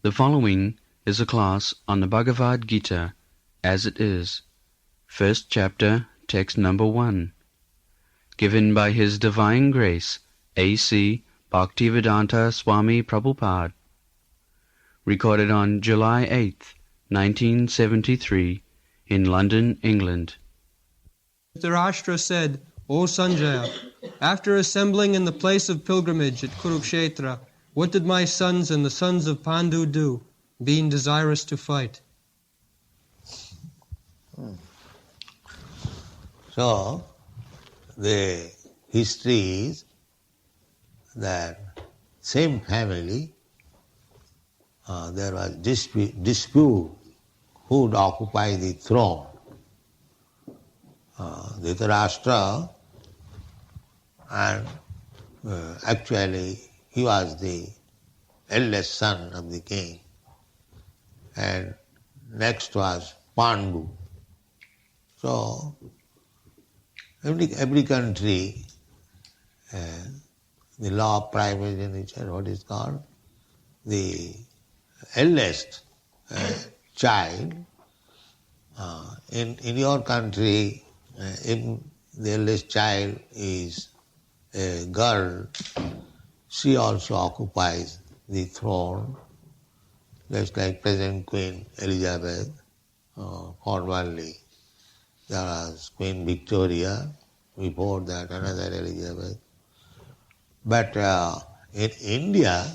The following is a class on the Bhagavad Gita as it is, first chapter, text number 1, given by His Divine Grace, A.C. Bhaktivedanta Swami Prabhupada, recorded on July 8th, 1973, in London, England. Dhritarashtra said, O Sanjaya, after assembling in the place of pilgrimage at Kurukshetra, what did my sons and the sons of Pandu do, being desirous to fight? So, the history is that same family, there was dispute who would occupy the throne. Dhritarashtra, and actually he was the eldest son of the king, and next was Pandu. So every country, the law of primogeniture, what is called, the eldest child, in your country, if the eldest child is a girl, she also occupies the throne, just like present Queen Elizabeth. Formerly there was Queen Victoria, before that another Elizabeth. But in India,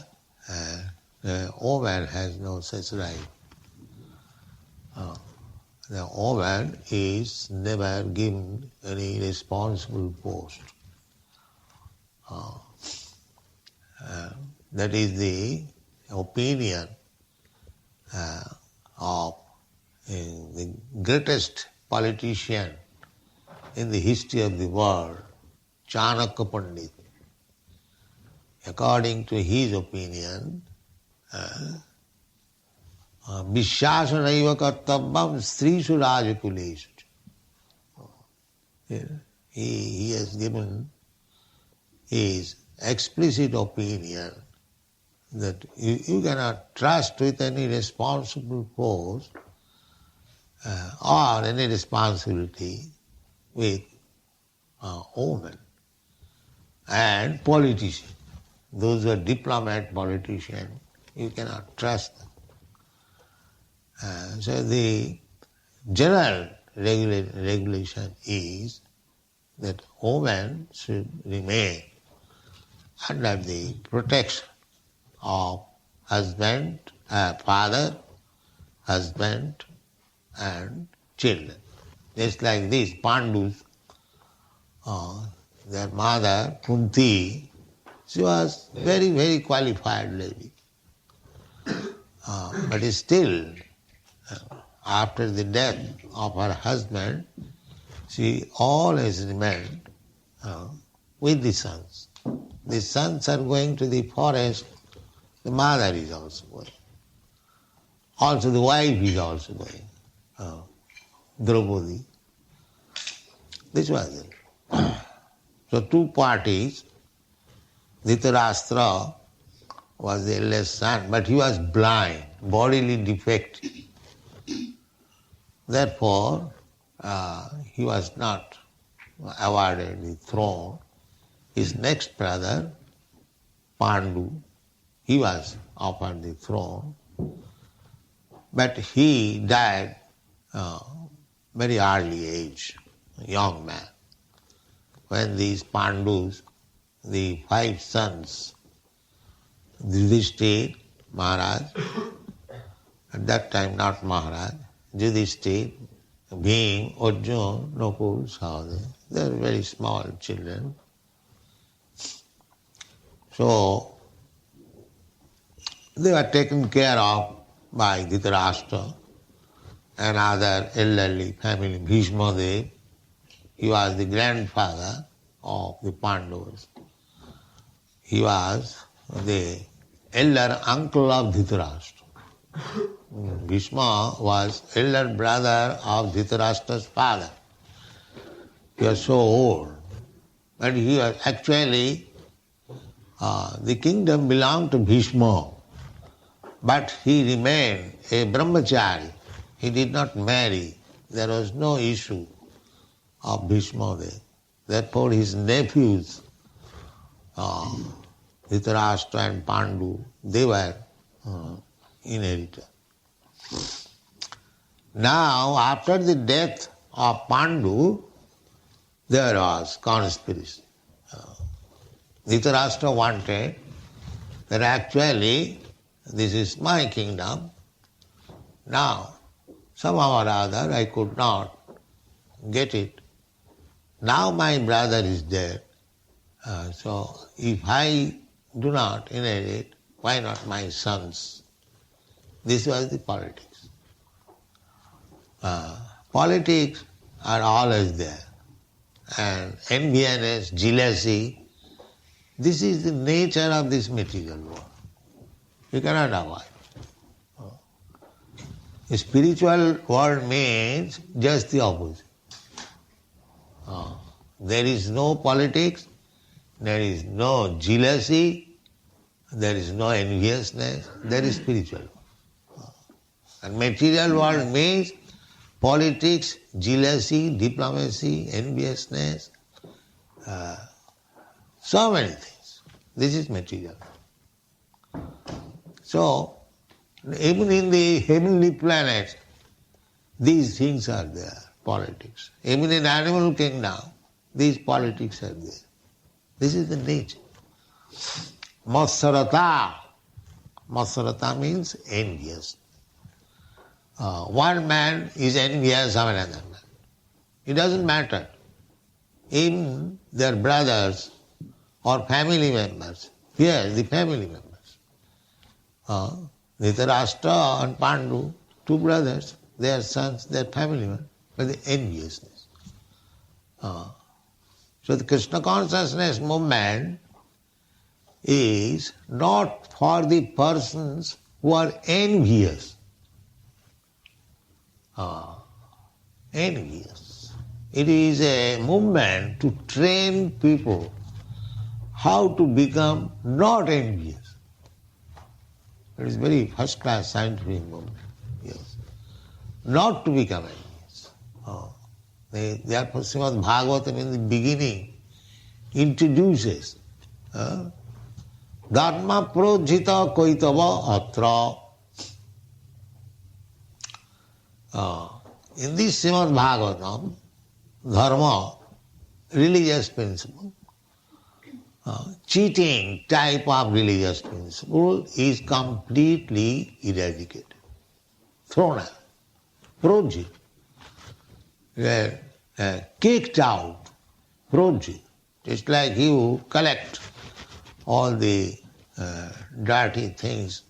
the woman has no such right. The woman is never given any responsible post. That is the opinion of the greatest politician in the history of the world, Chanakya Pandit. According to his opinion, Vishyasanaiva kartavyam strishu rajakuleshu. He has given his explicit opinion that you cannot trust with any responsible post or any responsibility with women and politicians. Those who are diplomat politicians, you cannot trust them. So the general regulation is that women should remain under the protection of husband, father, husband and children. Just like these Pandus, their mother, Kunti, she was very, very qualified lady. But still, after the death of her husband, she always remained with the sons. The sons are going to the forest, the mother is also going. Also the wife is also going, Draupadi. This was it. So two parties, Dhritarashtra was the eldest son, but he was blind, bodily defective. Therefore, he was not awarded the throne. His next brother, Pandu, he was offered the throne, but he died very early age, young man. When these Pandus, the 5 sons, Yudhishthira, Maharaj, at that time not Maharaj, Yudhishthira, Bhim, Arjuna, Nakul, Sahadeva, they were very small children. So they were taken care of by Dhritarashtra and other elderly family. Bhishma Dev, he was the grandfather of the Pandavas. He was the elder uncle of Dhritarashtra. Bhishma was elder brother of Dhritarashtra's father. He was so old. But he was actually, the kingdom belonged to Bhishma. But he remained a brahmachari. He did not marry. There was no issue of Bhishma there. Therefore his nephews, Dhritarashtra and Pandu, they were inheritors. Now, after the death of Pandu, there was conspiracy. Dhritarashtra wanted that actually this is my kingdom. Now, somehow or other I could not get it. Now my brother is dead. So if I do not inherit, why not my sons? This was the politics. Politics are always there. And enviousness, jealousy, this is the nature of this material world. You cannot avoid. The spiritual world means just the opposite. There is no politics, there is no jealousy, there is no enviousness, there is spiritual world. And material world means politics, jealousy, diplomacy, enviousness, so many things. This is material. So, even in the heavenly planets, these things are there, politics. Even in animal kingdom, these politics are there. This is the nature. Matsarata. Matsarata means envious. One man is envious of another man. It doesn't matter. Even their brothers or family members. Here, the family members. Dhritarashtra and Pandu, two brothers, their sons, their family members, but the enviousness. So the Krishna consciousness movement is not for the persons who are envious. Envious. It is a movement to train people how to become not envious. It is very first class scientific movement. Yes. Not to become envious. Therefore Srimad Bhagavatam in the beginning introduces Dharma projita koitava atra. In this Srimad Bhagavatam, dharma, religious principle, cheating type of religious principle is completely eradicated, thrown out, projit, kicked out, projit. It's like you collect all the dirty things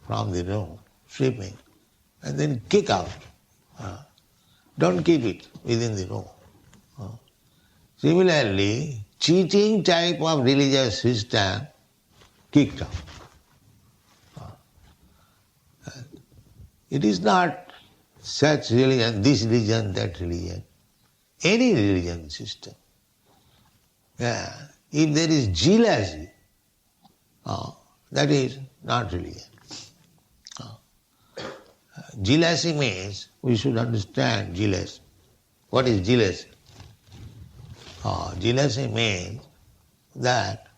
from the room, sweeping, and then kick out. Don't keep it within the room. Similarly, cheating type of religious system kicked out. It is not such religion, this religion, that religion. Any religion system. If there is jealousy, that is not religion. Jealousy means, we should understand jealousy. What is jealousy? Jealousy means that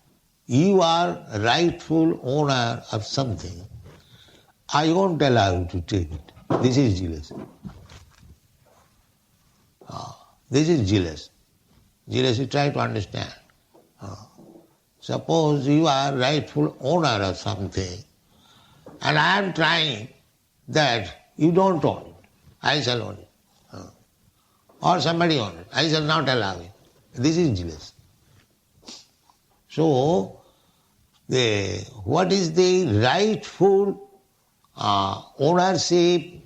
you are rightful owner of something. I won't allow you to take it. This is jealousy. This is jealousy. Jealousy, try to understand. Suppose you are rightful owner of something, and I am trying that you don't own it. I shall own it. Or somebody own it. I shall not allow it. This is jealousy. So, what is the rightful ownership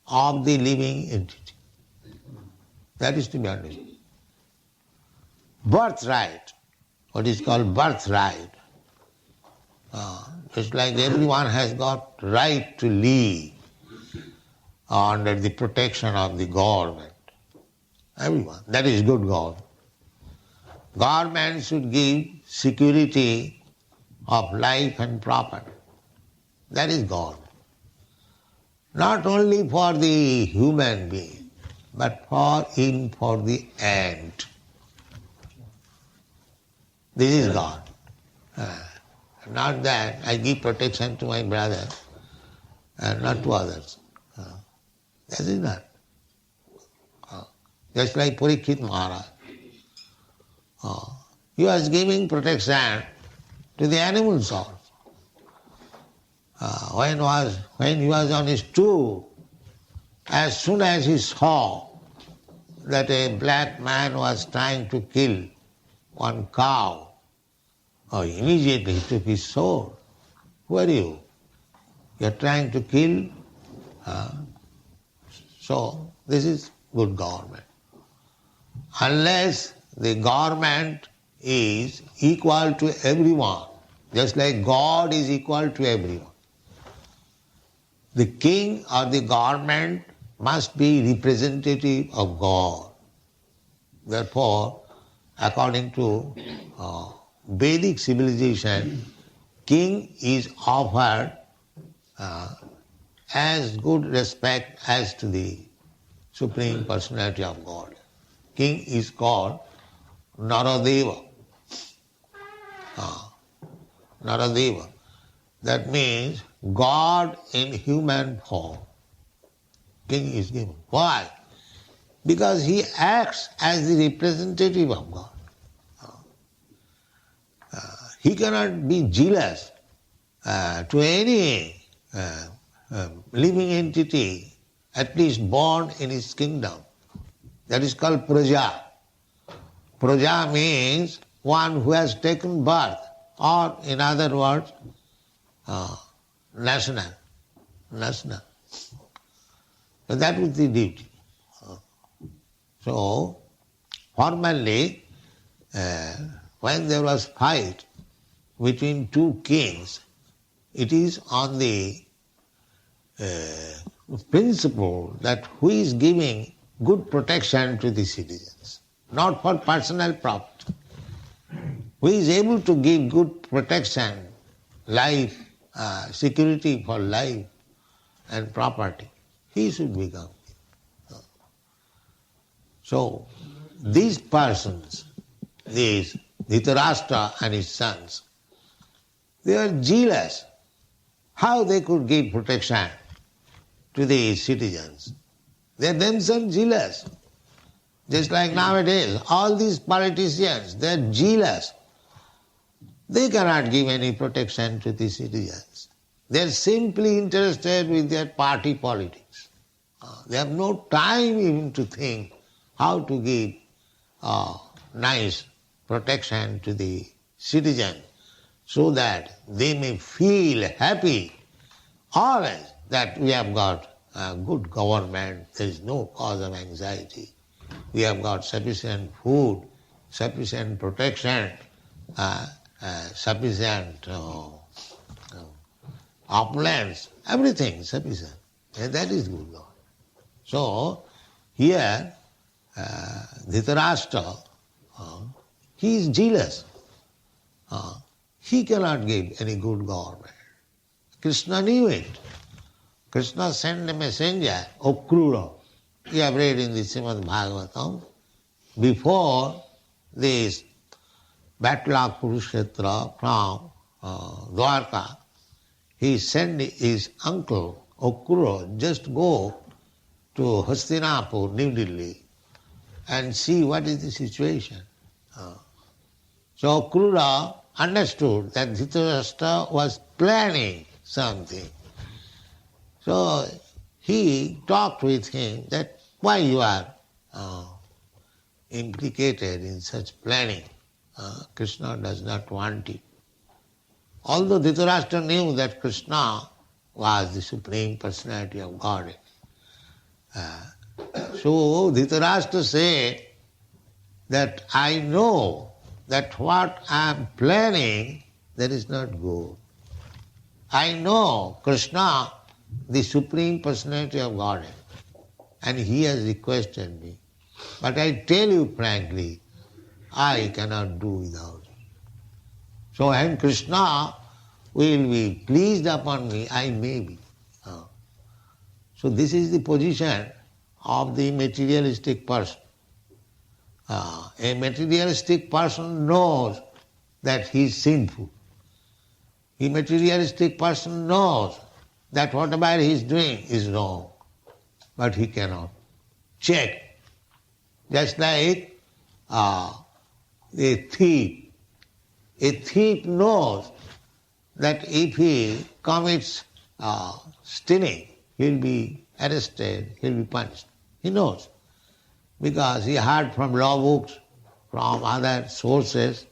of the living entity? That is to be understood. Birthright, what is called birthright. Just like everyone has got right to live under the protection of the government. Everyone. That is good government. Government should give security of life and property. That is God. Not only for the human being, but for the ant. This is God. Not that I give protection to my brother and not to others. That is not. Just like Parikshit Maharaj. He was giving protection to the animals also. When he was on his tour, as soon as he saw that a black man was trying to kill one cow, immediately he took his sword. Who are you? You are trying to kill? So this is good government. Unless the government is equal to everyone, just like God is equal to everyone. The king or the government must be representative of God. Therefore, according to Vedic civilization, king is offered as good respect as to the Supreme Personality of God. King is called Naradeva. Naradeva. That means God in human form. King is given. Why? Because he acts as the representative of God. He cannot be jealous to any living entity, at least born in his kingdom. That is called praja. Praja means one who has taken birth, or in other words, national. So that was the duty. So, formerly, when there was fight between two kings, it is on the principle that who is giving good protection to the citizens, not for personal profit. Who is able to give good protection, life, security for life and property, he should become king. So, these persons, these Dhritarashtra and his sons, they are jealous how they could give protection to the citizens. They are themselves jealous. Just like nowadays, all these politicians, they are jealous. They cannot give any protection to the citizens. They are simply interested with their party politics. They have no time even to think how to give nice protection to the citizen so that they may feel happy always that we have got a good government, there is no cause of anxiety. We have got sufficient food, sufficient protection, sufficient opulence, everything sufficient. And that is good government. So, here, Dhritarashtra, he is jealous. He cannot give any good government. Krishna knew it. Krishna sent a messenger, Okrura. You have read in the Srimad Bhagavatam. Before this battle of Kurukshetra from Dwarka, he sent his uncle, Okrura, just go to Hastinapur, New Delhi, and see what is the situation. So Okrura understood that Dhritarashtra was planning something. So he talked with him that why you are implicated in such planning. Krishna does not want it. Although Dhritarashtra knew that Krishna was the Supreme Personality of God. So Dhritarashtra said that I know that what I am planning, that is not good. I know Krishna, the Supreme Personality of Godhead, and he has requested me. But I tell you frankly, I cannot do without it. So when Krishna will be pleased upon me, I may be. So this is the position of the materialistic person. A materialistic person knows that he is sinful. A materialistic person knows that whatever he is doing is wrong, but he cannot check. Just like a thief. A thief knows that if he commits stealing, he will be arrested, he will be punished. He knows, because he heard from law books, from other sources,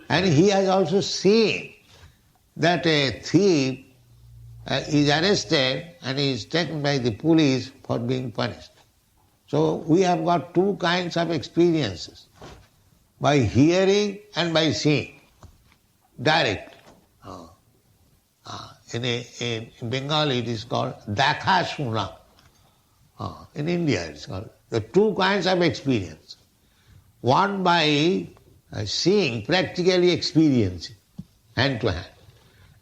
and he has also seen that a thief is arrested and is taken by the police for being punished. So we have got two kinds of experiences, by hearing and by seeing, directly. In Bengali it is called Dakha Shuna. In India it is called. The two kinds of experience. One by seeing, practically experiencing, hand to hand.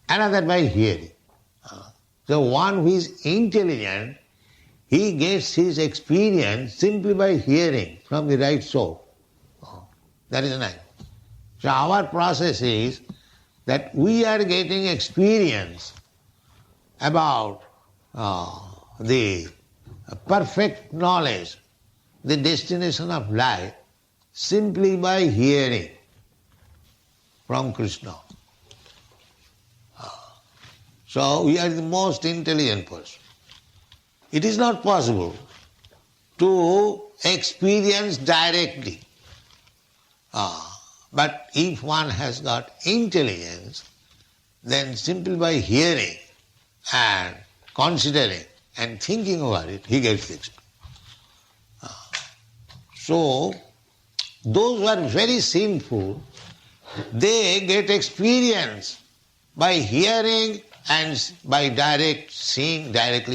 Another by hearing. So one who is intelligent, he gets his experience simply by hearing from the right source. That is nice. So our process is that we are getting experience about the perfect knowledge, the destination of life, simply by hearing from Krishna. So we are the most intelligent person. It is not possible to experience directly. But if one has got intelligence, then simply by hearing and considering and thinking over it, he gets the experience. So, those who are very sinful, they get experience by hearing and by directly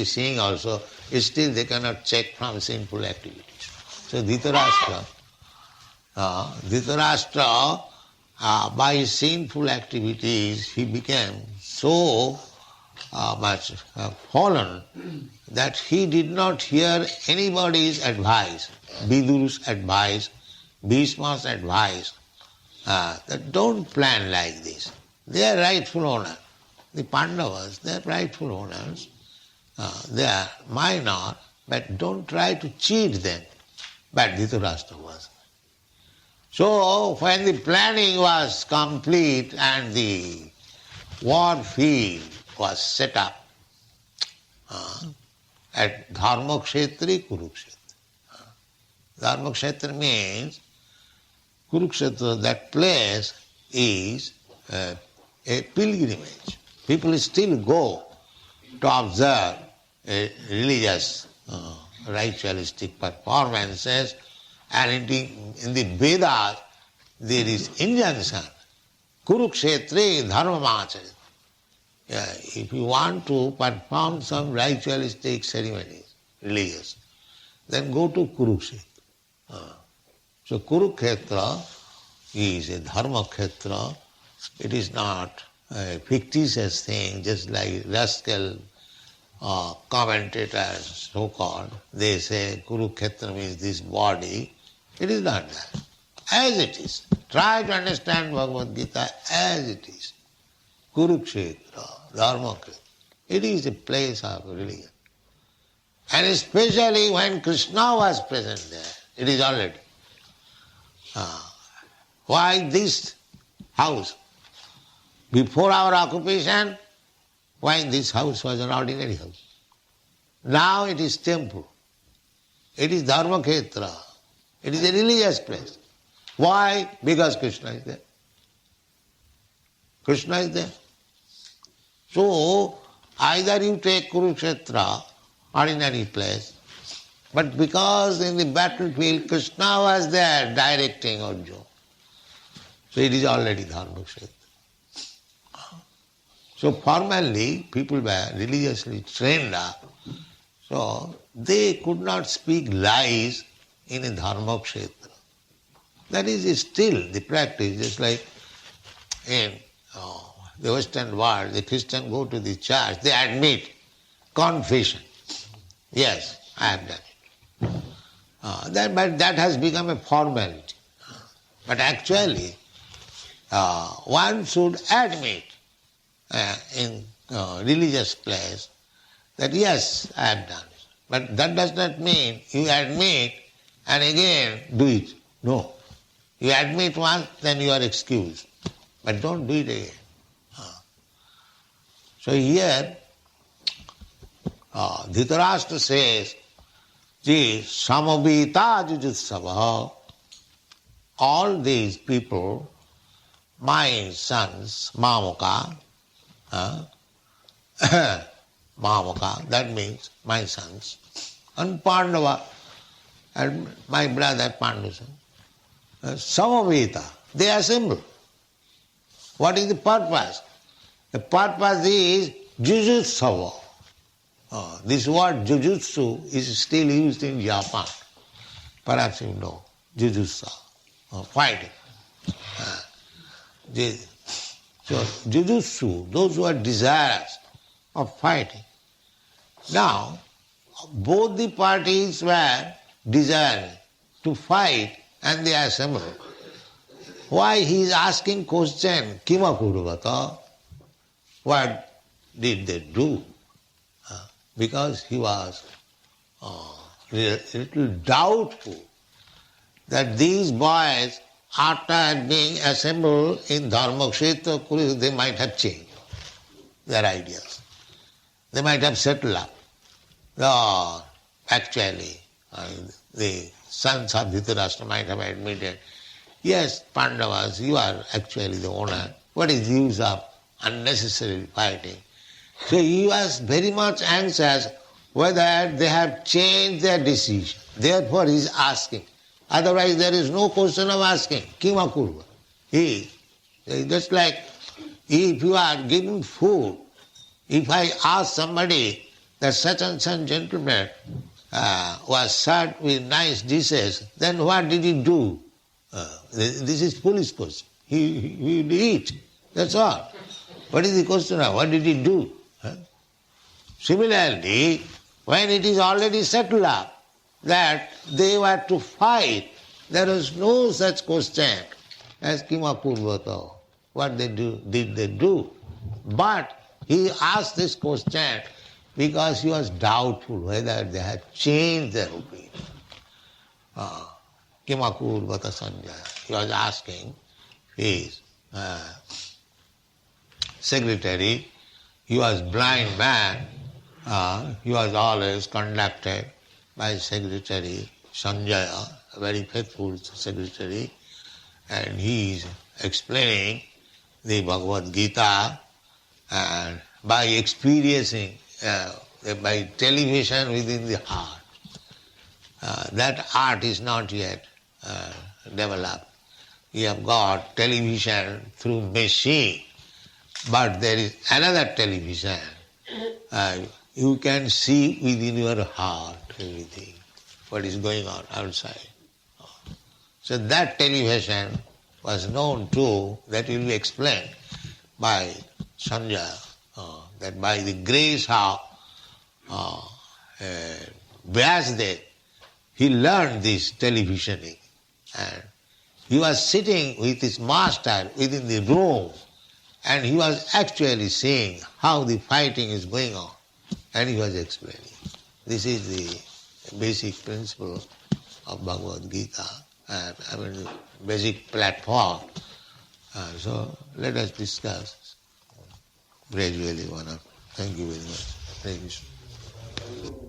seeing also. Still they cannot check from sinful activities. So Dhritarashtra, by sinful activities, he became so much fallen that he did not hear anybody's advice, Viduru's advice, Bhishma's advice, that don't plan like this. They are rightful owners. The Pandavas, they are rightful owners. They are minor, but don't try to cheat them. But Dhritarashtra was. So when the planning was complete and the war field was set up at Dharmakshetri, Kurukshetra. Dharmakshetra means Kurukshetra, that place is a pilgrimage. People still go to observe religious, ritualistic performances, and in the Vedas there is injunction, Kurukshetre dharmamacharita. If you want to perform some ritualistic ceremonies, religious, then go to Kurukshetra. So Kurukshetra is a dharmakhetra. It is not a fictitious thing, just like rascal commentators, so-called, they say Kurukshetra means this body. It is not that. As it is. Try to understand Bhagavad Gita as it is. Kurukshetra, Dharmakhetra. It is a place of religion. And especially when Krishna was present there, it is already. Why this house? Before our occupation, why this house was an ordinary house? Now it is temple. It is Dharmakhetra. It is a religious place. Why? Because Krishna is there. Krishna is there. So, either you take Kurukshetra, ordinary place, but because in the battlefield Krishna was there directing Arjuna, so it is already Dharmakshetra. So formally people were religiously trained up, so they could not speak lies in a Dharmakshetra. That is still the practice, just like in the Western world, the Christian go to the church, they admit confession. Yes, I have done it. But that has become a formality. But actually, one should admit in religious place that yes, I have done it. But that does not mean you admit and again do it. No. You admit once, then you are excused. But don't do it again. So here, Dhritarashtra says, Ji samavita jujutsava, all these people, my sons, Mamaka, Mamaka, that means my sons, and Pandava, and my brother Pandusan, samavita, they assemble. What is the purpose? The purpose is jujutsava. This word jujutsu is still used in Japan. Perhaps you know, jujutsu, fighting. So jujutsu, those who are desirous of fighting. Now, both the parties were desiring to fight and they assembled. Why he is asking question, Kimakurvata? What did they do? Because he was a little doubtful that these boys, after being assembled in Dharmakshetra Kurukshetra, they might have changed their ideas. They might have settled up. Actually, the sons of Dhritarashtra might have admitted, yes, Pandavas, you are actually the owner. What is the use of unnecessary fighting? So he was very much anxious whether they have changed their decision. Therefore he is asking. Otherwise there is no question of asking. Kimakurva. Just like if you are giving food, if I ask somebody that such and such gentleman was served with nice dishes, then what did he do? This is foolish question. He will eat. That's all. What is the question of what did he do? Similarly, when it is already settled up that they were to fight, there is no such question as Kimakurvata. What did they do? But he asked this question because he was doubtful whether they had changed their opinion. Kimakurvata Sanjaya. He was asking his secretary. He was blind man. He was always conducted by secretary Sanjaya, a very faithful secretary, and he is explaining the Bhagavad Gita and by experiencing, by television within the heart. That art is not yet developed. We have got television through machine, but there is another television. You can see within your heart everything, what is going on outside. So that television was known too, that will be explained by Sanjaya, that by the grace of Vyasdev, he learned this televisioning. And he was sitting with his master within the room, and he was actually seeing how the fighting is going on, and he was explaining. This is the basic principle of Bhagavad Gita, the basic platform. So let us discuss gradually one after. Thank you very much. Thank you.